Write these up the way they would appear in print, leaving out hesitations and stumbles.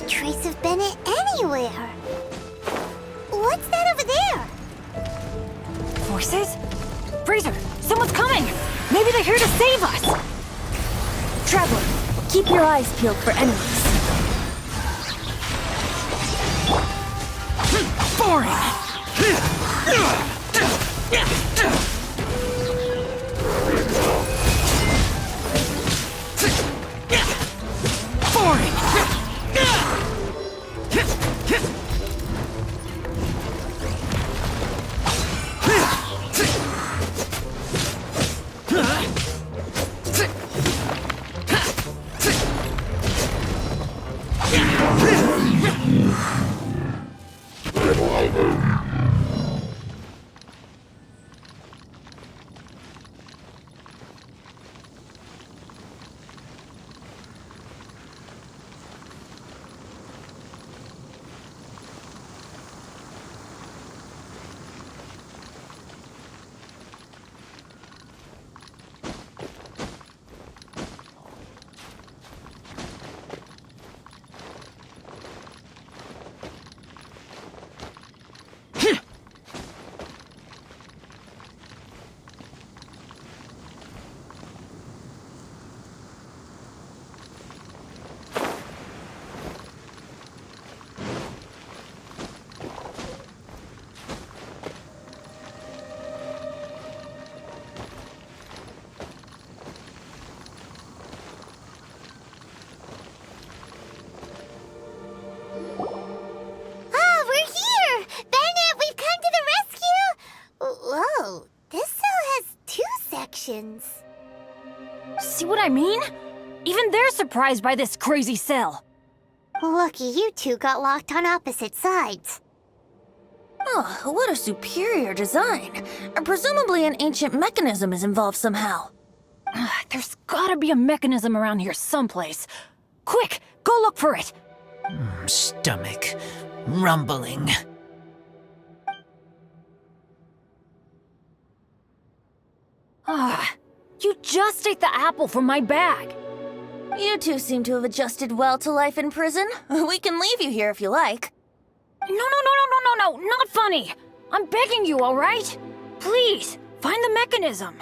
trace of Bennett anywhere. What's that over there? Voices? Fraser, someone's coming! Maybe they're here to save us! Traveler, keep your eyes peeled for enemies. Boring! Boring! See what I mean? Even they're surprised by this crazy cell. Lucky you two got locked on opposite sides. Oh, what a superior design. Presumably an ancient mechanism is involved somehow. There's gotta be a mechanism around here someplace. Quick, go look for it! Stomach rumbling. You just ate the apple from my bag. You two seem to have adjusted well to life in prison. We can leave you here if you like. No, not funny. I'm begging you, all right? Please, find the mechanism.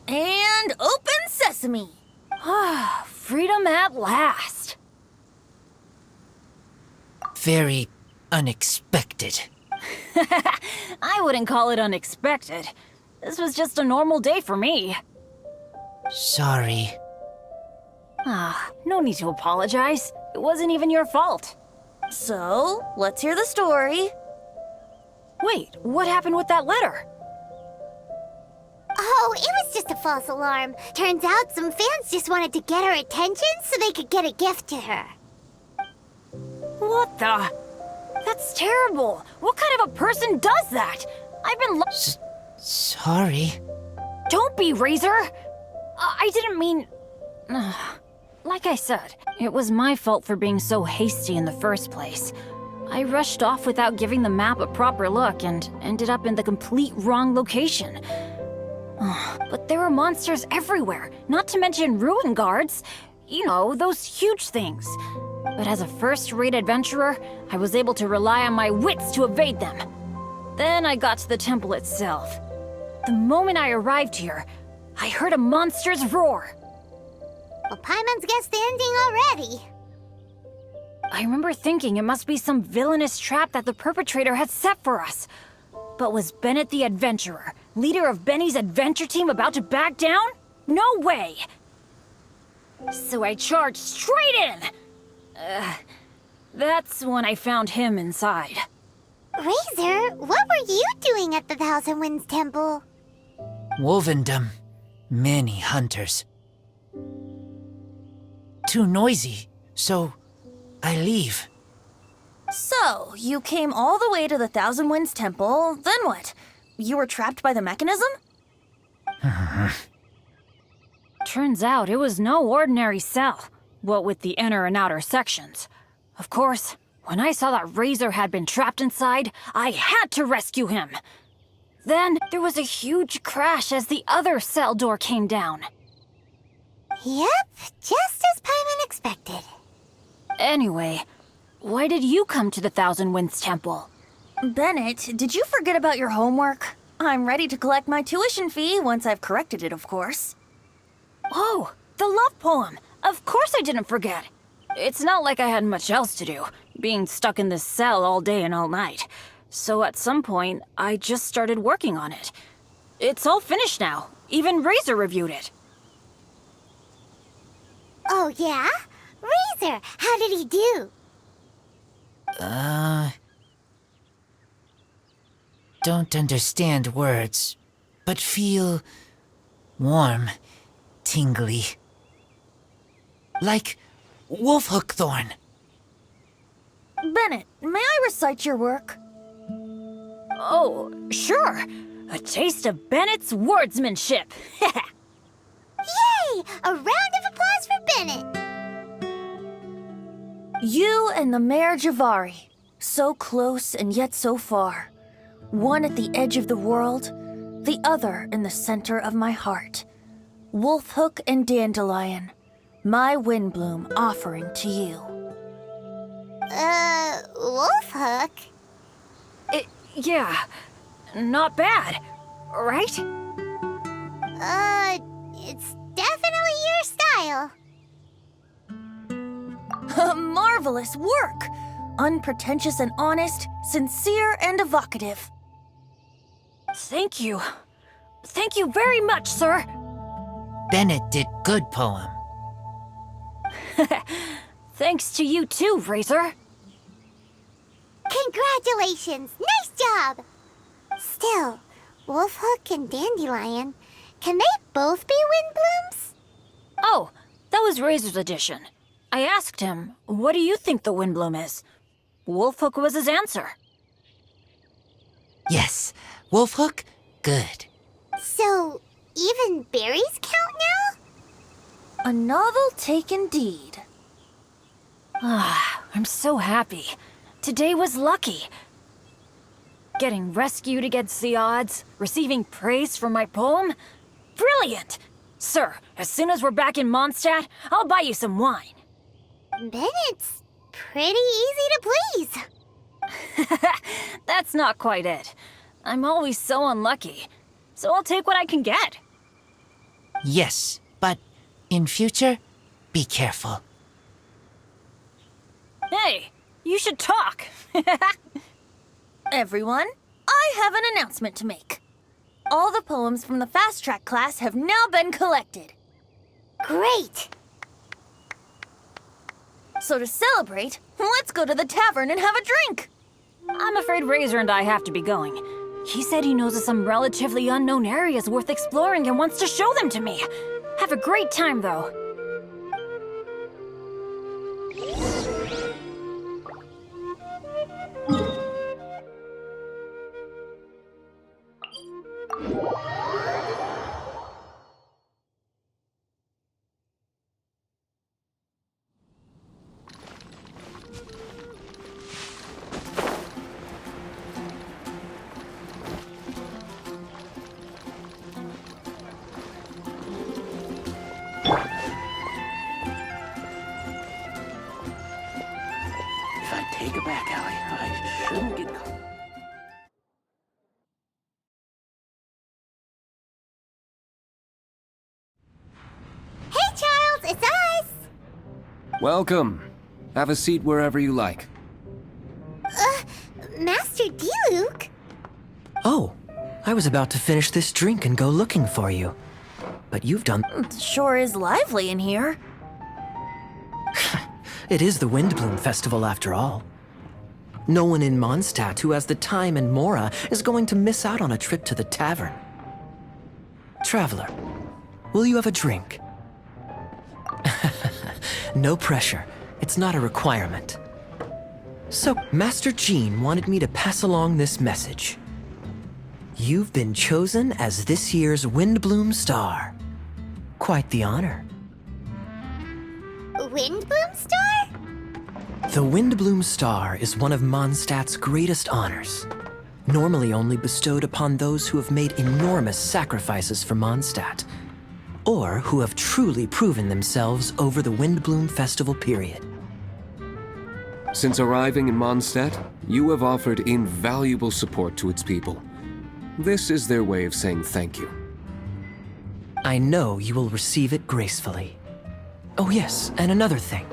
And open sesame. Freedom at last. Very unexpected. I wouldn't call it unexpected. This was just a normal day for me. Sorry. No need to apologize. It wasn't even your fault. So, let's hear the story. Wait, what happened with that letter? Oh, it was just a false alarm. Turns out some fans just wanted to get her attention so they could get a gift to her. What the? That's terrible. What kind of a person does that? I've been Sorry. Don't be, Razor! I didn't mean... Like I said, it was my fault for being so hasty in the first place. I rushed off without giving the map a proper look and ended up in the complete wrong location. But there were monsters everywhere, not to mention ruin guards. You know, those huge things. But as a first-rate adventurer, I was able to rely on my wits to evade them. Then I got to the temple itself. The moment I arrived here, I heard a monster's roar. Well, Paimon's guessed the ending already. I remember thinking it must be some villainous trap that the perpetrator had set for us. But was Bennett the adventurer, leader of Benny's adventure team, about to back down? No way! So I charged straight in! That's when I found him inside. Razor, what were you doing at the Thousand Winds Temple? Wolvendom. Many hunters. Too noisy, so I leave. So, you came all the way to the Thousand Winds Temple, then what? You were trapped by the mechanism? Turns out it was no ordinary cell, what with the inner and outer sections. Of course, When I saw that Razor had been trapped inside, I had to rescue him. Then there was a huge crash as the other cell door came down. Yep, just as Paimon expected. Anyway, why did you come to the Thousand Winds Temple? Bennett, did you forget about your homework? I'm ready to collect my tuition fee once I've corrected it, of course. Oh, the love poem. Of course I didn't forget. It's not like I had much else to do, being stuck in this cell all day and all night. So at some point, I just started working on it. It's all finished now. Even Razor reviewed it. Oh, yeah? Razor, how did he do? Don't understand words, but feel warm, tingly. Like wolfhook thorn. Bennett, may I recite your work? Oh, sure. A taste of Bennett's wordsmanship. Yay! A round of applause for Bennett! You and the Mare Javari, so close and yet so far. One at the edge of the world, the other in the center of my heart. Wolfhook and Dandelion, my Windbloom offering to you. Wolfhook? Yeah, not bad, right? It's definitely your style. Marvelous work! Unpretentious and honest, sincere and evocative. Thank you. Thank you very much, sir. Bennett did good poem. Thanks to you too, Razor. Congratulations! Nice job! Still, Wolfhook and Dandelion, can they both be Windblooms? Oh, that was Razor's edition. I asked him, what do you think the Windbloom is? Wolfhook was his answer. Yes, wolfhook, good. So, even berries count now? A novel take indeed. I'm so happy. Today was lucky. Getting rescued against the odds, receiving praise for my poem? Brilliant! Sir, as soon as we're back in Mondstadt, I'll buy you some wine. Bennett's pretty easy to please. That's not quite it. I'm always so unlucky, so I'll take what I can get. Yes, but in future, be careful. Hey, you should talk. Everyone, I have an announcement to make. All the poems from the Fast Track class have now been collected. Great! So to celebrate, let's go to the tavern and have a drink. I'm afraid Razor and I have to be going. He said he knows of some relatively unknown areas worth exploring and wants to show them to me. Have a great time, though. If I take a back alley, I shouldn't get caught. Hey, Charles, it's us! Welcome. Have a seat wherever you like. Master D-Luke? Oh, I was about to finish this drink and go looking for you. But you've done... Sure is lively in here. It is the Windbloom Festival after all. No one in Mondstadt who has the time and mora is going to miss out on a trip to the tavern. Traveler, will you have a drink? No pressure. It's not a requirement. So, Master Jean wanted me to pass along this message. You've been chosen as this year's Windbloom Star. Quite the honor. Windbloom Star? The Windbloom Star is one of Mondstadt's greatest honors, normally only bestowed upon those who have made enormous sacrifices for Mondstadt, or who have truly proven themselves over the Windbloom Festival period. Since arriving in Mondstadt, you have offered invaluable support to its people. This is their way of saying thank you. I know you will receive it gracefully. Oh yes, and another thing.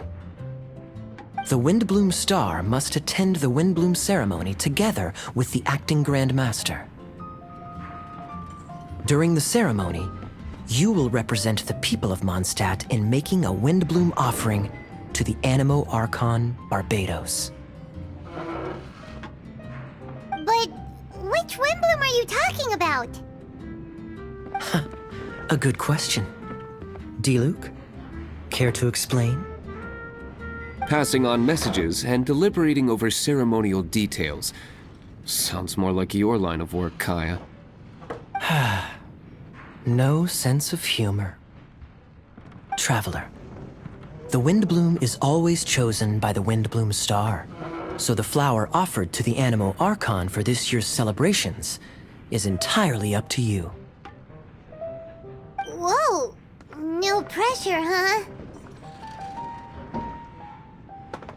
The Windbloom Star must attend the Windbloom ceremony together with the acting Grand Master. During the ceremony, you will represent the people of Mondstadt in making a Windbloom offering to the Animo Archon Barbados. But which Windbloom are you talking about? A good question. Diluc, care to explain? Passing on messages and deliberating over ceremonial details. Sounds more like your line of work, Kaya. No sense of humor. Traveler, the Windbloom is always chosen by the Windbloom Star, so the flower offered to the Animo Archon for this year's celebrations is entirely up to you. Whoa! No pressure, huh?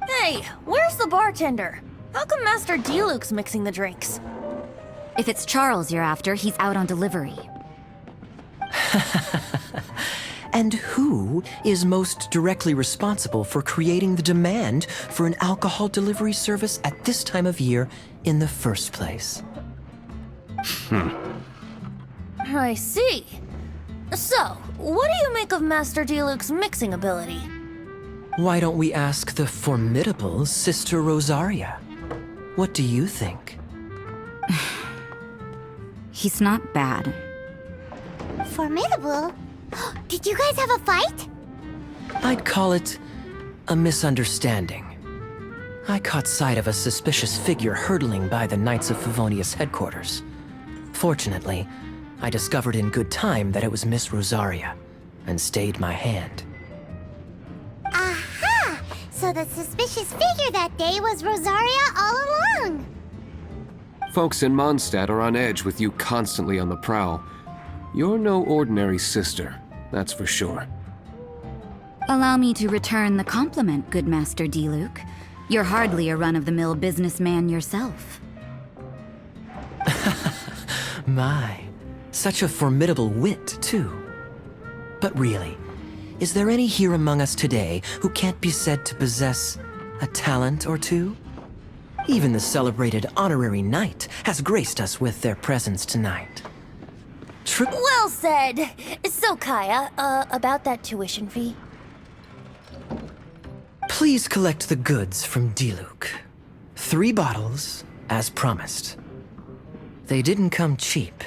Hey, where's the bartender? How come Master Diluc's mixing the drinks? If it's Charles you're after, he's out on delivery. And who is most directly responsible for creating the demand for an alcohol delivery service at this time of year in the first place? I see. So, what do you make of Master Diluc's mixing ability? Why don't we ask the formidable Sister Rosaria? What do you think? He's not bad. Formidable? Did you guys have a fight? I'd call it a misunderstanding. I caught sight of a suspicious figure hurtling by the Knights of Favonius headquarters. Fortunately, I discovered in good time that it was Miss Rosaria, and stayed my hand. Aha! So the suspicious figure that day was Rosaria all along. Folks in Mondstadt are on edge with you constantly on the prowl. You're no ordinary sister, that's for sure. Allow me to return the compliment, good Master Diluc. You're hardly a run-of-the-mill businessman yourself. My, such a formidable wit, too. But really, is there any here among us today who can't be said to possess a talent or two? Even the celebrated honorary knight has graced us with their presence tonight. Well said! So, Kaya, about that tuition fee? Please collect the goods from Diluc. 3 bottles, as promised. They didn't come cheap.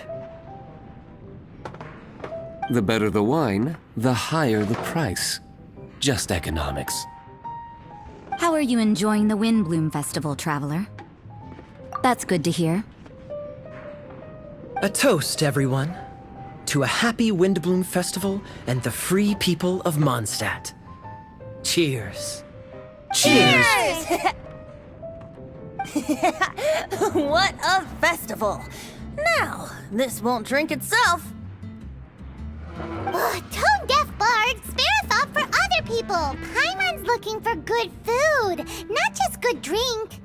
The better the wine, the higher the price. Just economics. How are you enjoying the Windbloom Festival, Traveler? That's good to hear. A toast, everyone, to a happy Windbloom Festival and the free people of Mondstadt. Cheers. Cheers! What a festival! Now, this won't drink itself. Tone-deaf bard, spare a thought for other people. Paimon's looking for good food, not just good drink.